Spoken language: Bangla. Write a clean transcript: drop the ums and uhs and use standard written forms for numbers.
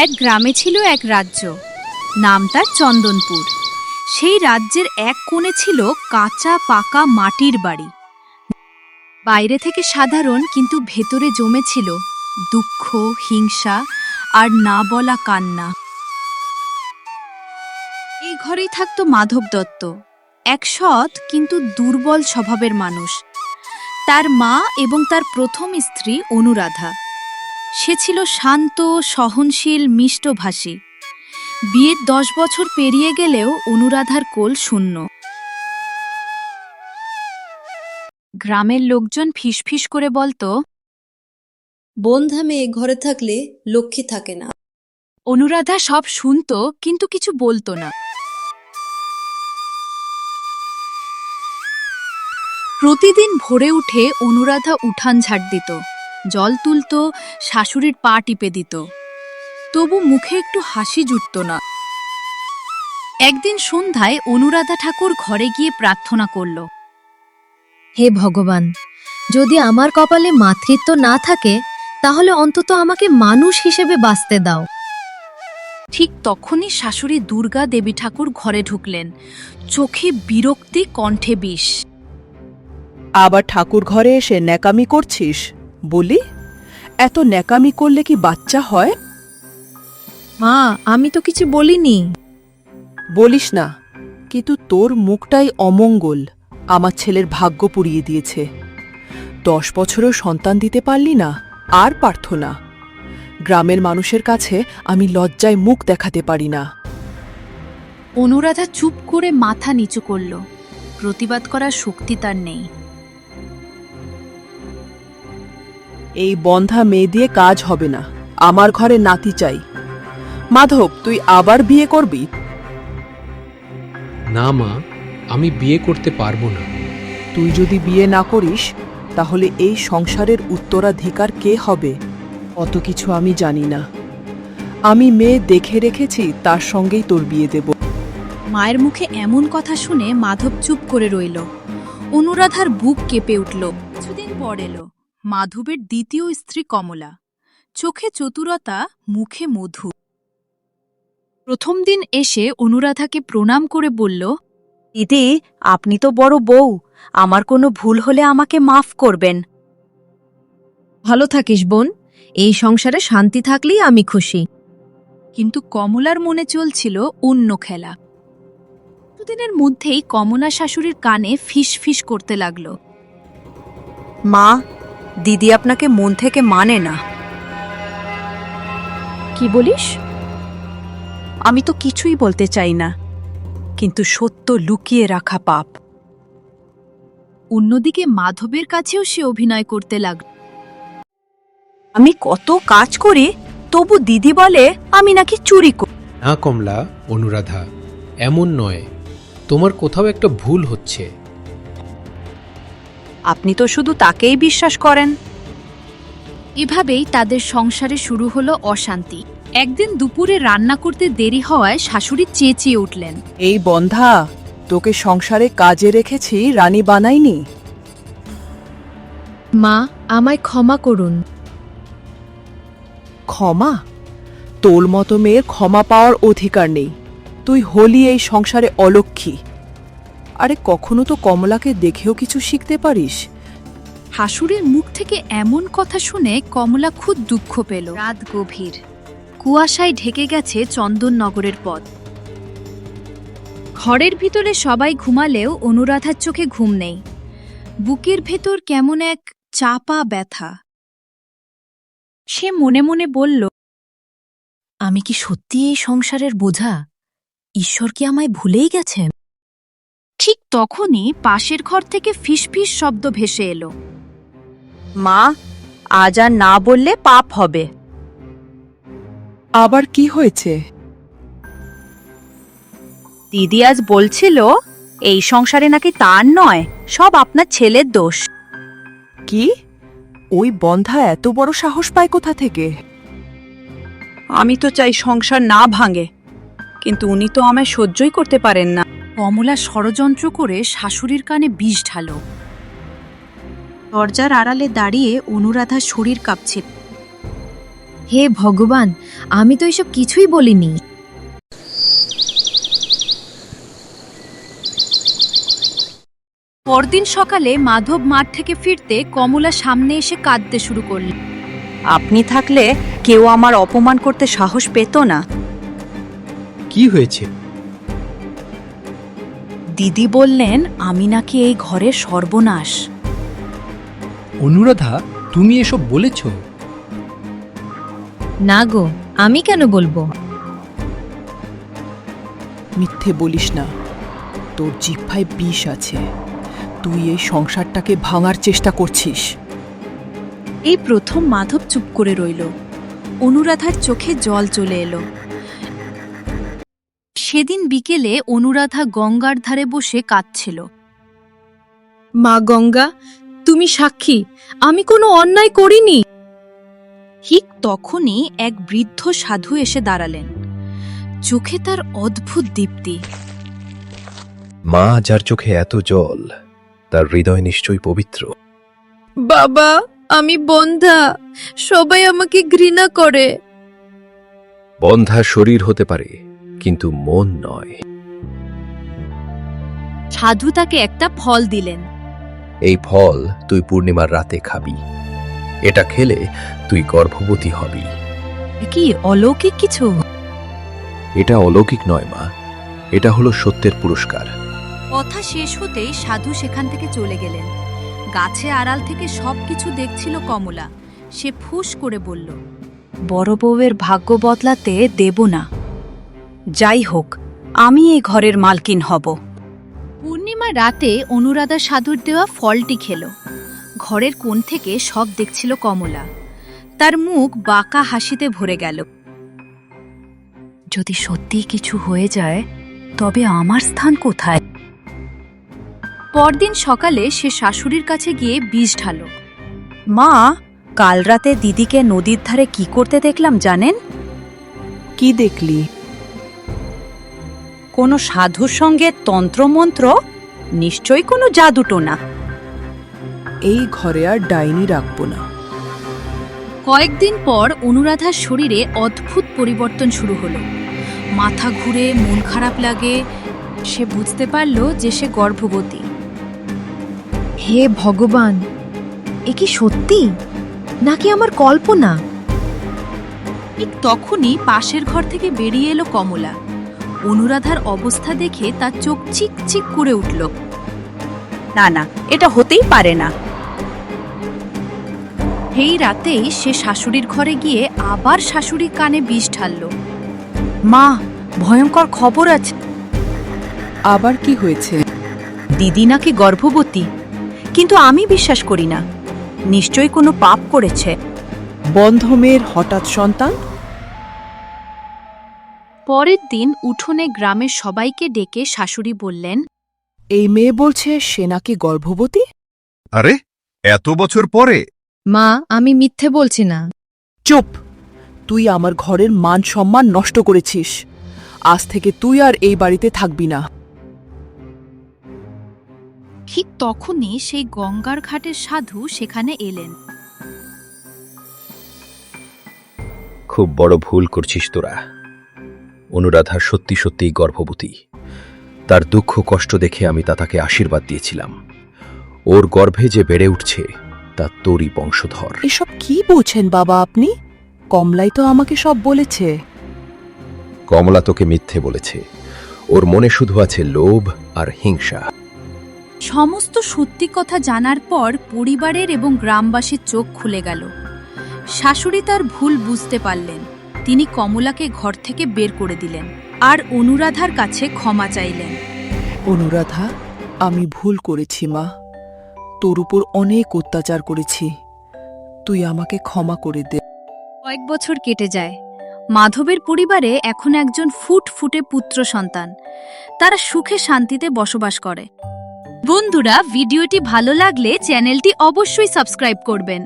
এক গ্রামে ছিল এক রাজ্য, নাম তার চন্দনপুর। সেই রাজ্যের এক কোণে ছিল কাঁচা পাকা মাটির বাড়ি। বাইরে থেকে সাধারণ, কিন্তু ভেতরে জমেছিল দুঃখ, হিংসা আর না বলা কান্না। এই ঘরেই থাকত মাধব দত্ত, এক সৎ কিন্তু দুর্বল স্বভাবের মানুষ। তার মা এবং তার প্রথম স্ত্রী অনুরাধা। সে ছিল শান্ত, সহনশীল, মিষ্টভাষী। বিয়ের 10 বছর পেরিয়ে গেলেও অনুরাধার কোল শূন্য। গ্রামের লোকজন ফিসফিস করে বলতো, বন্ধা মেয়ে ঘরে থাকলে লক্ষ্মী থাকে না। অনুরাধা সব শুনতো কিন্তু কিছু বলতো না। প্রতিদিন ভোরে উঠে অনুরাধা উঠান ঝাড় দিত, জল তুলত, শাশুড়ির পা টিপে দিত। তবু মুখে একটু হাসি জুটত না। একদিন সন্ধ্যায় অনুরাধা ঠাকুর ঘরে গিয়ে প্রার্থনা করল, হে ভগবান, যদি আমার কপালে মাতৃত্ব না থাকে তাহলে অন্তত আমাকে মানুষ হিসেবে বাঁচতে দাও। ঠিক তখনই শাশুড়ি দুর্গা দেবী ঠাকুর ঘরে ঢুকলেন, চোখে বিরক্তি, কণ্ঠে বিষ। আবার ঠাকুর ঘরে এসে ন্যাকামি করছিস? বলি, এত ন্যাকামি করলে কি বাচ্চা হয়? মা, আমি তো কিছু বলিনি। বলিস না, কিন্তু তোর মুখটাই অমঙ্গল। আমার ছেলের ভাগ্য পুড়িয়ে দিয়েছে। 10 বছরেও সন্তান দিতে পারলি না, আর পারত না। গ্রামের মানুষের কাছে আমি লজ্জায় মুখ দেখাতে পারি না। অনুরাধা চুপ করে মাথা নিচু করল। প্রতিবাদ করার শক্তি তার নেই। এই বন্ধা মেয়ে দিয়ে কাজ হবে না। আমার ঘরে নাতি চাই। মাধব, তুই আবার বিয়ে করবি? না মা, আমি বিয়ে করতে পারবো না। তুই যদি বিয়ে না করিস তাহলে এই সংসারের উত্তরাধিকার কে হবে? অত কিছু আমি জানি না। আমি মেয়ে দেখে রেখেছি, তার সঙ্গেই তোর বিয়ে দেব। মায়ের মুখে এমন কথা শুনে মাধব চুপ করে রইল। অনুরাধার বুক কেঁপে উঠল। কিছুদিন পর এলো মাধবের দ্বিতীয় স্ত্রী কমলা। চোখে চতুরতা, মুখে মধু। প্রথম দিন এসে অনুরাধাকে প্রণাম করে বলল, দিদি, আপনি তো বড় বউ, আমার কোনো ভুল হলে আমাকে মাফ করবেন। ভালো থাকিস বোন, এই সংসারে শান্তি থাকলেই আমি খুশি। কিন্তু কমলার মনে চলছিল অন্য খেলা। দুদিনের মধ্যেই কমলা শাশুড়ির কানে ফিস ফিস করতে লাগল, মা, দিদি আপনাকে মন থেকে মানে না। কি বলিস? আমি তো কিছুই বলতে চাই না, কিন্তু সত্য লুকিয়ে রাখা পাপ। অন্যদিকে মাধবের কাছেও সে অভিনয় করতে লাগল। আমি কত কাজ করি, তবু দিদি বলে আমি নাকি চুরি করি। না কমলা, অনুরাধা, এমন নয়। তোমার কোথাও একটা ভুল হচ্ছে। আপনি তো শুধু তাকেই বিশ্বাস করেন। এভাবেই তাদের সংসারে শুরু হলো অশান্তি। একদিন দুপুরে রান্না করতে দেরি হওয়ায় শাশুড়ি চেঁচিয়ে উঠলেন, এই বন্ধা, তোকে সংসারে কাজে রেখেছি, রানী বানাইনি। মা, আমায় ক্ষমা করুন। ক্ষমা? তোর মতো মেয়ের ক্ষমা পাওয়ার অধিকার নেই। তুই হলি এই সংসারে অলক্ষ্মী। আরে, কখনো তো কমলাকে দেখেও কিছু শিখতে পারিস। শাশুড়ির মুখ থেকে এমন কথা শুনে কমলা খুব দুঃখ পেল। রাত গভীর, কুয়াশায় ঢেকে গেছে চন্দননগরের পথ। ঘরের ভিতরে সবাই ঘুমালেও অনুরাধার চোখে ঘুম নেই। বুকের ভেতর কেমন এক চাপা ব্যথা। সে মনে মনে বলল, আমি কি সত্যি এই সংসারের বোঝা? ঈশ্বর কি আমায় ভুলেই গেছেন? ঠিক তখনই পাশের ঘর থেকে ফিসফিস শব্দ ভেসে এলো, মা, আজ আর না বললে পাপ হবে। আবার কি হয়েছে? দিদি আজ বলছিল এই সংসারে নাকি তার নয়, সব আপনার ছেলের দোষ। কি? ওই বন্ধা এত বড় সাহস পায় কোথা থেকে? আমি তো চাই সংসার না ভাঙে, কিন্তু উনি তো আমায় সহ্যই করতে পারেন না। কমলা ষড়যন্ত্র করে শাশুড়ির কানে বিষ ঢাল। দরজার আড়ালে দাঁড়িয়ে অনুরাধার শরীর কাঁপছিল। হে ভগবান, আমি তো এসব কিছুই বলিনি। পরদিন সকালে মাধব মাঠ থেকে ফিরতে কমলা সামনে এসে কাঁদতে শুরু করল। আপনি থাকলে কেউ আমার অপমান করতে সাহস পেত না। কি হয়েছে? দিদি বললেন আমি নাকি এই ঘরের সর্বনাশ। অনুরাধা, তুমি এসব বলেছ? না গো, আমি কেন বলবো? মিথ্যে বলিস না, তোর জিহ্বায় বিষ আছে। তুই এই সংসারটাকে ভাঙার চেষ্টা করছিস। এই প্রথম মাধব চুপ করে রইল। অনুরাধার চোখে জল চলে এলো। সেদিন বিকেলে অনুরাধা গঙ্গার ধারে বসে কাঁদছিল। মা গঙ্গা, তুমি সাক্ষী, আমি কোনো অন্যায় করিনি। ঠিক তখনই এক বৃদ্ধ সাধু এসে দাঁড়ালেন। চোখে তার অদ্ভুত দীপ্তি। মা, যার চোখে এত জল, তার হৃদয় নিশ্চয়ই পবিত্র। বাবা, আমি বন্ধা, সবাই আমাকে ঘৃণা করে। বন্ধা শরীর হতে পারে, কিন্তু মন নয়। সাধু তাকে একটা ফল দিলেন। এই ফল তুই পূর্ণিমার রাতে খাবি। এটা খেলে তুই গর্ভবতী হবি। কি অলৌকিক কিছু? এটা অলৌকিক নয় মা, এটা হলো সত্যের পুরস্কার। কথা শেষ হতেই সাধু সেখান থেকে চলে গেলেন। গাছে আড়াল থেকে সবকিছু দেখছিল কমলা। সে ফুস করে বলল, বড় বউয়ের ভাগ্য বদলাতে দেব না। যাই হোক, আমি এই ঘরের মালকিন হব। পূর্ণিমা রাতে অনুরাধা সাধুর দেওয়া ফলটি খেল। ঘরের কোণ থেকে সব দেখছিল কমলা। তার মুখ বাঁকা হাসিতে ভরে গেল। যদি সত্যি কিছু হয়ে যায়, তবে আমার স্থান কোথায়? পরদিন সকালে সে শাশুড়ির কাছে গিয়ে বিষ ঢাল। মা, কাল রাতে দিদিকে নদীর ধারে কি করতে দেখলাম জানেন? কি দেখলি? কোনো সাধুর সঙ্গে তন্ত্রমন্ত্র, নিশ্চয়ই কোনো জাদুটোনা। এই ঘরে আর ডাইনি রাখবো না। কয়েকদিন পর অনুরাধার শরীরে অদ্ভুত পরিবর্তন শুরু হলো। মাথা ঘুরে, মন খারাপ লাগে। সে বুঝতে পারল যে সে গর্ভবতী। হে ভগবান, এ কি সত্যি নাকি আমার কল্পনা? ঠিক তখনই পাশের ঘর থেকে বেরিয়ে এলো কমলা। অনুরাধার অবস্থা দেখে তার চোখ চিকচিক করে উঠল। না না, এটা হতেই পারে না। সেই রাতেই সে শাশুড়ির ঘরে গিয়ে আবার শাশুড়ির কানে বিষ ঢালল। মা, ভয়ঙ্কর খবর আছে। আবার কি হয়েছে? দিদি নাকি গর্ভবতী, কিন্তু আমি বিশ্বাস করি না। নিশ্চয়ই কোনো পাপ করেছে। বন্ধ মেয়ের হঠাৎ সন্তান? পরের দিন উঠোনে গ্রামের সবাইকে ডেকে শাশুড়ি বললেন, এই মেয়ে বলছে সে নাকি গর্ভবতী। আরে, এত বছর পরে? মা, আমি মিথ্যে বলছি না। চুপ! তুই আমার ঘরের মান সম্মান নষ্ট করেছিস। আজ থেকে তুই আর এই বাড়িতে থাকবি না। ঠিক তখনই সেই গঙ্গার ঘাটের সাধু সেখানে এলেন। খুব বড় ভুল করছিস তোরা। অনুরাধা সত্যি সত্যিই গর্ভবতী। তার দুঃখ কষ্ট দেখে আমি তাকে আশীর্বাদ দিয়েছিলাম। ওর গর্ভে যে বেড়ে উঠছে তা তোরই বংশধর। এসব কি বলছেন বাবা আপনি? কমলাই তো আমাকে সব বলেছে। কমলা তোকে মিথ্যে বলেছে। ওর মনে শুধু আছে লোভ আর হিংসা। সমস্ত সত্যি কথা জানার পর পরিবারের এবং গ্রামবাসীর চোখ খুলে গেল। শাশুড়ি তার ভুল বুঝতে পারলেন। তিনি কমলাকে ঘর থেকে বের করে দিলেন আর অনুরাধার কাছে ক্ষমা চাইলেন। অনুরাধা, আমি ভুল করেছি মা। তোর উপর অনেক অত্যাচার করেছি। তুই আমাকে ক্ষমা করে দে। কয়েক বছর কেটে যায়। মাধবের পরিবারে এখন একজন ফুটফুটে পুত্র সন্তান। তারা সুখে শান্তিতে বসবাস করে। বন্ধুরা, ভিডিওটি ভালো লাগলে চ্যানেলটি অবশ্যই সাবস্ক্রাইব করবেন।